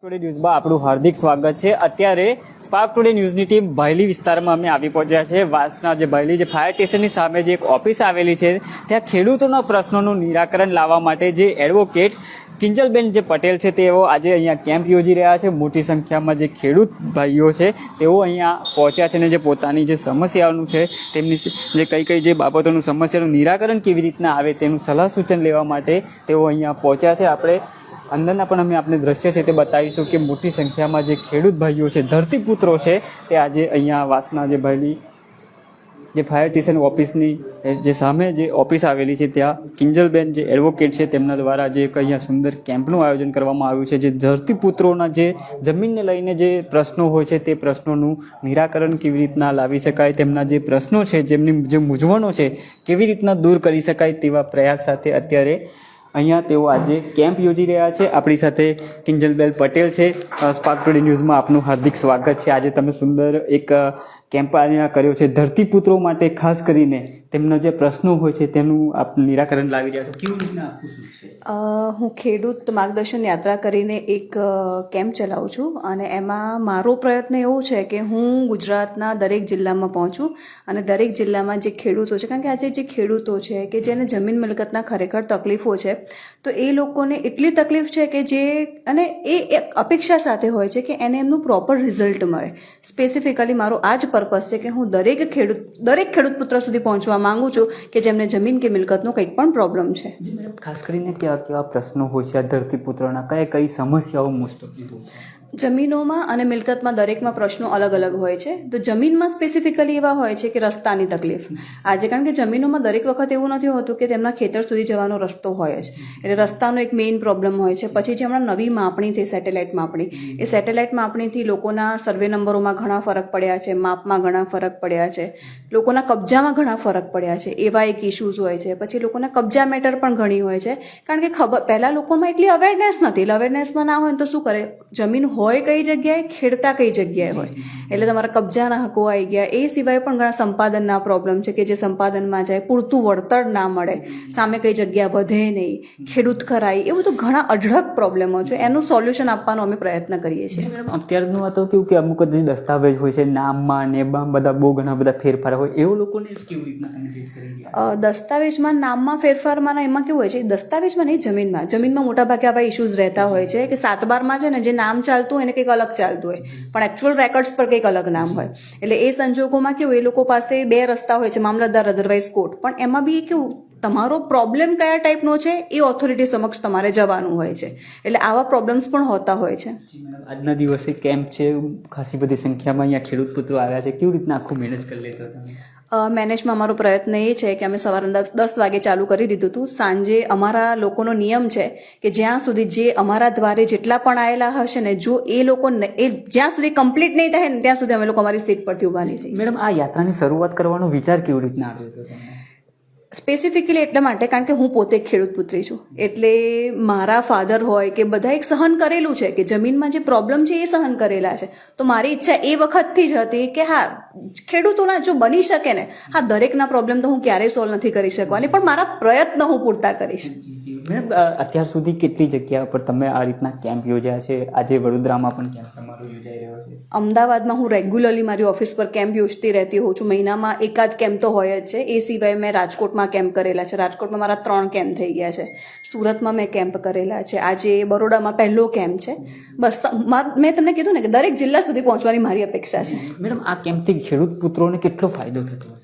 Today ન્યૂઝમાં આપણું હાર્દિક સ્વાગત છે। અત્યારે સ્પાર્ક ટુડે ન્યૂઝની ટીમ ભાયલી વિસ્તારમાં અમે આવી પહોંચ્યા છે। વાસના જે ભાયલી જે ફાયર સ્ટેશનની સામે જે એક ઓફિસ આવેલી છે ત્યાં ખેડૂતોના પ્રશ્નોનું નિરાકરણ લાવવા માટે જે એડવોકેટ કિંજલબેન જે પટેલ છે તેઓ આજે અહીંયા કેમ્પ યોજી રહ્યા છે। મોટી સંખ્યામાં જે ખેડૂત ભાઈઓ છે તેઓ અહીંયા પહોંચ્યા છે અને જે પોતાની જે સમસ્યાઓનું છે તેમની જે કઈ જે બાબતોનું સમસ્યાનું નિરાકરણ કેવી રીતના આવે તેનું સલાહ સૂચન લેવા માટે તેઓ અહીંયા પહોંચ્યા છે। આપણે અંદરના પણ અમે આપને દ્રશ્ય છે તે બતાવીશું કે મોટી સંખ્યામાં જે ખેડૂત ભાઈઓ છે, ધરતીપુત્રો છે, તે આજે અહીંયા વાસના જે ભાઈલી જે ફાયર સ્ટેશન ઓફિસની જે સામે જે ઓફિસ આવેલી છે ત્યાં કિંજલબેન જે એડવોકેટ છે તેમના દ્વારા જે અહીંયા સુંદર કેમ્પનું આયોજન કરવામાં આવ્યું છે। જે ધરતીપુત્રોના જે જમીનને લઈને જે પ્રશ્નો હોય છે તે પ્રશ્નોનું નિરાકરણ કેવી રીતના લાવી શકાય, તેમના જે પ્રશ્નો છે, જેમની જે મૂંઝવણો છે કેવી રીતના દૂર કરી શકાય તેવા પ્રયાસ સાથે અત્યારે અહીંયા તેઓ આજે કેમ્પ યોજી રહ્યા છે। આપણી સાથે કિંજલબેન પટેલ છે। સ્પાર્ક ટુડે ન્યૂઝમાં આપનું હાર્દિક સ્વાગત છે। આજે તમે સુંદર એક કેમ્પ અહીંયા કર્યો છે ધરતીપુત્રો માટે, ખાસ કરીને તેમના જે પ્રશ્નો હોય છે તેનું આપ નિરાકરણ લાવી રહ્યા છો, કેવી રીતના આપવું શું છે? હું ખેડૂત માર્ગદર્શન યાત્રા કરીને એક કેમ્પ ચલાવું છું અને એમાં મારો પ્રયત્ન એવો છે કે હું ગુજરાતના દરેક જિલ્લામાં પહોંચું અને દરેક જિલ્લામાં જે ખેડૂતો છે, કારણ કે આજે જે ખેડૂતો છે કે જેને જમીન મિલકતના ખરેખર તકલીફો છે, તો એ લોકોને એટલી તકલીફ છે કે જે અને એ એક અપેક્ષા સાથે હોય છે કે એને એમનું પ્રોપર રિઝલ્ટ મળે। સ્પેસિફિકલી મારો આ જ પર્પઝ છે કે હું દરેક ખેડૂત પુત્ર સુધી પહોંચવા માંગુ છું કે જેમને જમીન કે મિલકતનો કંઈક પણ પ્રોબ્લેમ છે। ખાસ કરીને કેવા પ્રશ્નો હોય છે આ ધરતીપુત્રોના, કઈ સમસ્યાઓ મોસ્ટ ઓફલી હોય છે? જમીનોમાં અને મિલકતમાં દરેકમાં પ્રશ્નો અલગ અલગ હોય છે। તો જમીનમાં સ્પેસિફિકલી એવા હોય છે કે રસ્તાની તકલીફ આજે, કારણ કે જમીનોમાં દરેક વખત એવું નથી હોતું કે તેમના ખેતર સુધી જવાનો રસ્તો હોય જ, એટલે રસ્તાનો એક મેઇન પ્રોબ્લેમ હોય છે। પછી જે હમણાં નવી માપણી થઈ સેટેલાઇટ માપણી, એ સેટેલાઇટ માપણીથી લોકોના સર્વે નંબરોમાં ઘણા ફરક પડ્યા છે, માપમાં ઘણા ફરક પડ્યા છે, લોકોના કબજામાં ઘણા ફરક પડ્યા છે, એવા એક ઇસ્યુઝ હોય છે। પછી લોકોના કબજા મેટર પણ ઘણી હોય છે, કારણ કે પહેલાં લોકોમાં એટલી અવેરનેસ નથી, એટલે અવેરનેસમાં ના હોય તો શું કરે, જમીન હોય કઈ જગ્યાએ, ખેડતા કઈ જગ્યાએ હોય, એટલે તમારા કબજાના હકો આવી ગયા। એ સિવાય પણ ઘણા સંપાદનના પ્રોબ્લેમ છે કે જે સંપાદનમાં જાય પૂરતું વળતર ના મળે, સામે કઈ જગ્યા વધે નહીં, ખેડૂત ખરાઈ, એવું તો ઘણા અઢળક પ્રોબ્લેમો છે। એનું સોલ્યુશન આપવાનો અમે પ્રયત્ન કરીએ છીએ। અત્યારનું આ તો કેવું કે અમુક જે દસ્તાવેજ હોય છે નામમાં ને બધા બહુ ઘણા બધા ફેરફાર હોય, એવું લોકોને કેવી રીતના તમે ટ્રીટ કરી રહ્યા? દસ્તાવેજમાં નામમાં ફેરફારમાં એમાં કેવું હોય છે, દસ્તાવેજમાં નહીં, જમીનમાં મોટાભાગે આવા ઇસ્યુઝ રહેતા હોય છે કે 7/12માં છે ને જે નામ ચાલતું હોય એને કંઈક અલગ ચાલતું હોય, પણ એકચ્યુઅલ રેકોર્ડ્સ પર કંઈક અલગ નામ હોય, એટલે એ સંજોગોમાં કેવું, એ લોકો પાસે બે રસ્તા હોય છે, મામલતદાર અધરવાઇઝ કોર્ટ, પણ એમાં બી કેવું તમારો પ્રોબ્લેમ કયા ટાઈપનો છે એ ઓથોરિટી સમક્ષ તમારે જવાનું હોય છે, એટલે આવા પ્રોબ્લેમ્સ પણ હોતા હોય છે। આજના દિવસે કેમ્પ છે, ખાસી બધી સંખ્યામાં અહીંયા ખેડૂત પુત્રો આવ્યા છે, કેવી રીતના આખું મેનેજ કરી લેશો તમે? મેનેજમાં અમારો પ્રયત્ન એ છે કે અમે સવારે 10 વાગે ચાલુ કરી દીધું હતું, સાંજે અમારા લોકોનો નિયમ છે કે જ્યાં સુધી જે અમારા દ્વારે જેટલા પણ આવેલા હશે ને, જો એ લોકો જ્યાં સુધી કમ્પ્લીટ નહીં થાય ને ત્યાં સુધી અમે લોકો અમારી સીટ પરથી ઊભા નહીં થઈ। મેડમ, આ યાત્રાની શરૂઆત કરવાનો વિચાર કેવી રીતના આવ્યો હતો તમને? સ્પેસિફિકલી એટલા માટે કારણ કે હું પોતે ખેડૂત પુત્રી છું, એટલે મારા ફાધર હોય કે બધા એક સહન કરેલું છે કે જમીનમાં જે પ્રોબ્લેમ છે એ સહન કરેલા છે, તો મારી ઈચ્છા એ વખતથી જ હતી કે હા, ખેડૂતોના જો બની શકે ને, હા, દરેકના પ્રોબ્લેમ તો હું ક્યારેય સોલ્વ નથી કરી શકવાની, પણ મારા પ્રયત્ન હું પૂરતા કરીશ। મેડમ, અત્યાર સુધી કેટલી જગ્યા પર તમે આ રીતના કેમ્પ યોજ્યા છે? આજે વડોદરામાં પણ કેમ્પ તમારો યોજાઈ રહ્યો છે, અમદાવાદમાં હું રેગ્યુલરલી મારી ઓફિસ પર કેમ્પ યોજતી રહેતી હોઉં છું, મહિનામાં એકાદ કેમ્પ તો હોય જ છે। એ સિવાય મેં રાજકોટમાં કેમ્પ કરેલા છે, રાજકોટમાં મારા 3 કેમ્પ થઈ ગયા છે, સુરતમાં મેં કેમ્પ કરેલા છે, આજે બરોડામાં પહેલો કેમ્પ છે। બસ મેં તમને કીધું ને કે દરેક જિલ્લા સુધી પહોંચવાની મારી અપેક્ષા છે। મેડમ, આ કેમ્પથી ખેડૂત પુત્રોને કેટલો ફાયદો થતો હશે?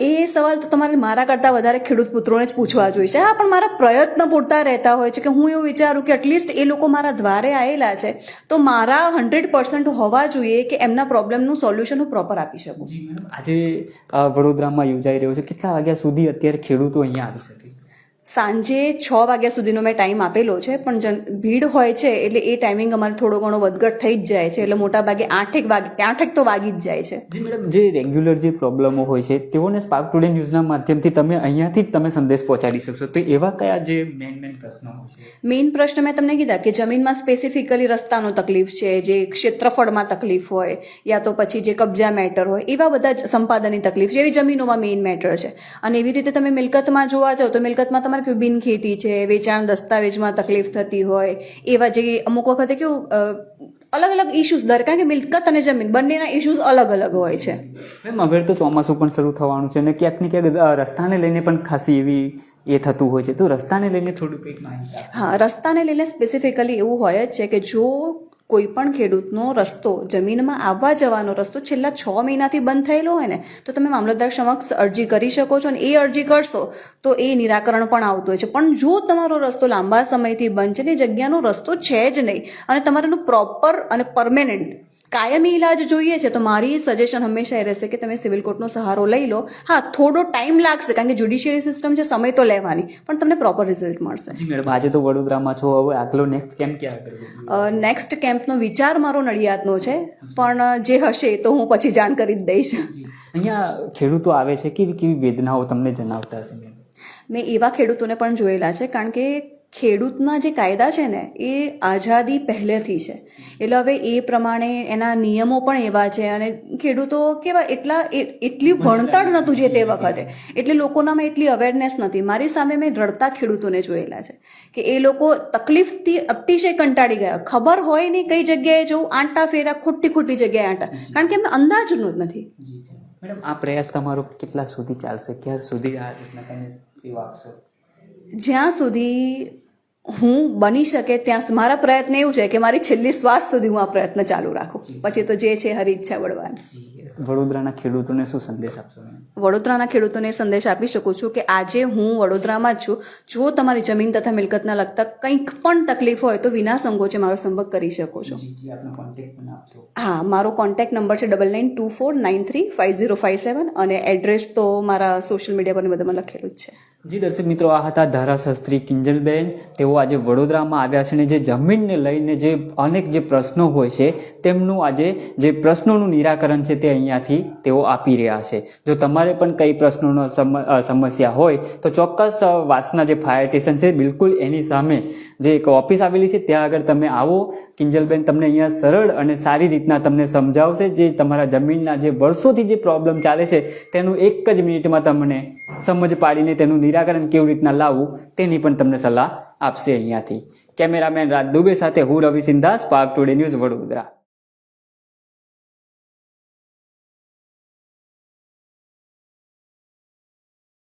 એ સવાલ તો તમારે મારા કરતાં વધારે ખેડૂત પુત્રોને જ પૂછવા જોઈએ છે। હા, પણ મારા પ્રયત્ન પૂરતા રહેતા હોય છે કે હું એવું વિચારું કે એટલીસ્ટ એ લોકો મારા દ્વારે આવેલા છે તો મારા 100% હોવા જોઈએ કે એમના પ્રોબ્લેમનું સોલ્યુશન હું પ્રોપર આપી શકું। આજે વડોદરામાં યોજાઈ રહ્યો છે, કેટલા વાગ્યા સુધી અત્યારે ખેડૂતો અહીંયા આવી શકે? સાંજે 6 વાગ્યા સુધીનો મેં ટાઈમ આપેલો છે, પણ ભીડ હોય છે એટલે એ ટાઈમિંગ અમારે થોડો ઘણો વધઘટ થઈ જ જાય છે, એટલે મોટાભાગે 8 તો વાગી જ જાય છે। જી મેડમ, જે રેગ્યુલર જે પ્રોબ્લેમો હોય છે તેઓને સ્પાર્ક ટુડે ન્યૂઝના માધ્યમથી તમે અહીંયાથી જ તમે સંદેશ પહોંચાડી શકશો, તો એવા કયા જે મેઇન પ્રશ્નો હોય છે? મેઇન પ્રશ્ન મેં તમને કીધા કે જમીનમાં સ્પેસિફિકલી રસ્તાનો તકલીફ છે, જે ક્ષેત્રફળમાં તકલીફ હોય, યા તો પછી જે કબજા મેટર હોય, એવા બધા જ સંપાદનની તકલીફ છે, એવી જમીનોમાં મેઇન મેટર છે। અને એવી રીતે તમે મિલકતમાં જોવા જાઓ તો મિલકતમાં તમારે તમારે કેવું બિનખેતી છે, વેચાણ દસ્તાવેજમાં તકલીફ થતી હોય, એવા જે અમુક વખતે કેવું અલગ અલગ ઇશ્યુઝ કારણ કે મિલકત અને જમીન બંનેના ઇશ્યુઝ અલગ અલગ હોય છે. મેમ હવે તો ચોમાસું પણ શરૂ થવાનું છે અને ક્યાંક ને ક્યાંક રસ્તાને લઈને પણ ખાસી એવી એ થતું હોય છે, તો રસ્તાને લઈને થોડું કંઈક માહિતી આપો. હા, રસ્તાને લઈને સ્પેસિફિકલી એવું હોય જ છે કે જો કોઈ પણ ખેડૂતનો રસ્તો જમીનમાં આવવા જવાનો રસ્તો છેલ્લા 6 મહિનાથી બંધ થયેલો હોય ને તો તમે મામલતદાર સમક્ષ અરજી કરી શકો છો અને એ અરજી કરશો તો એ નિરાકરણ પણ આવતું હોય છે. પણ જો તમારો રસ્તો લાંબા સમયથી બંધ છે ને એ જગ્યાનો રસ્તો છે જ નહીં અને તમારે એનું પ્રોપર અને પરમેનન્ટ કાયમી ઇલાજ જોઈએ છે તો મારી સજેશન હંમેશા એ રહેશે કે તમે સિવિલ કોર્ટનો સહારો લઈ લો. હા, થોડો ટાઈમ લાગશે કારણ કે જ્યુડિશિયરી સિસ્ટમ છે, સમય તો લેવાની, પણ તમને પ્રોપર રિઝલ્ટ મળશે. જી મેડમ, આજે તો વડોદરામાં છો, હવે આગલો નેક્સ્ટ કેમ્પ ક્યાં કરવો? નેક્સ્ટ કેમ્પનો વિચાર મારો નડિયાદનો છે, પણ જે હશે તો હું પછી જાણ કરી જ દઈશ. અહીંયા ખેડૂતો આવે છે, કેવી કેવી વેદનાઓ તમને જણાવતા હશે? મેં એવા ખેડૂતોને પણ જોયેલા છે કારણ કે ખેડૂતના જે કાયદા છે ને એ આઝાદી પહેલેથી છે, એટલે હવે એ પ્રમાણે એના નિયમો પણ એવા છે અને ખેડૂતો કેવા એટલી ભણતર નહોતું જે તે વખતે, એટલે લોકોનામાં એટલી અવેરનેસ નથી. મારી સામે મેં રડતા ખેડૂતોને જોયેલા છે કે એ લોકો તકલીફથી અતિશય કંટાળી ગયા, ખબર હોય નહીં કઈ જગ્યાએ જવું, આંટા ફેરા, ખોટી જગ્યાએ આંટા, કારણ કે એમને અંદાજનું જ નથી. મેડમ, આ પ્રયાસ તમારો કેટલા સુધી ચાલશે? ક્યાં સુધી આ રીતના તમે સેવા આપશો? જ્યાં સુધી હું બની શકે ત્યાં સુધી મારા પ્રયત્ન એવું છે કે મારી છેલ્લી શ્વાસ સુધી હું આ પ્રયત્ન ચાલુ રાખું, પછી તો જે છે હરી ઈચ્છા વળવાની. વડોદરાના ખેડૂતોને શું સંદેશ આપશો? વડોદરાના ખેડૂતોને સંદેશ આપી શકું છું કે આજે હું વડોદરામાં જ છું. જો તમારી જમીન તથા મિલકતના લગતા કંઈક પણ તકલીફ હોય તો વિના સંકોચે મારો સંપર્ક કરી શકો છો. હા, મારો કોન્ટેક્ટ નંબર છે 9924935057 અને એડ્રેસ તો મારા સોશિયલ મીડિયા પર બધામાં લખેલું જ છે. જી દર્શક મિત્રો, આ હતા ધારાશાસ્ત્રી કિંજલબેન. તેઓ આજે વડોદરામાં આવ્યા છે અને જે જમીનને લઈને જે અનેક જે પ્રશ્નો હોય છે તેમનું આજે જે પ્રશ્નોનું નિરાકરણ છે તે અહીંયાથી તેઓ આપી રહ્યા છે. જો તમારે પણ કઈ પ્રશ્નોનો સમસ્યા હોય તો ચોક્કસ વાસના જે ફાયર સ્ટેશન છે બિલકુલ એની સામે જે એક ઓફિસ આવેલી છે ત્યાં આગળ તમે આવો. કિંજલબેન તમને અહીંયા સરળ અને સારી રીતના તમને સમજાવશે. જે તમારા જમીનના જે વર્ષોથી જે પ્રોબ્લેમ ચાલે છે તેનું એક જ મિનિટમાં તમને સમજ પાડીને તેનું નિરાકરણ કેવી રીતના લાવવું તેની પણ તમને સલાહ આપશે અહીંયાથી. કેમેરામેન રાજ દુબે સાથે હું Ravi Sindha, Spark Today News, Vadodara.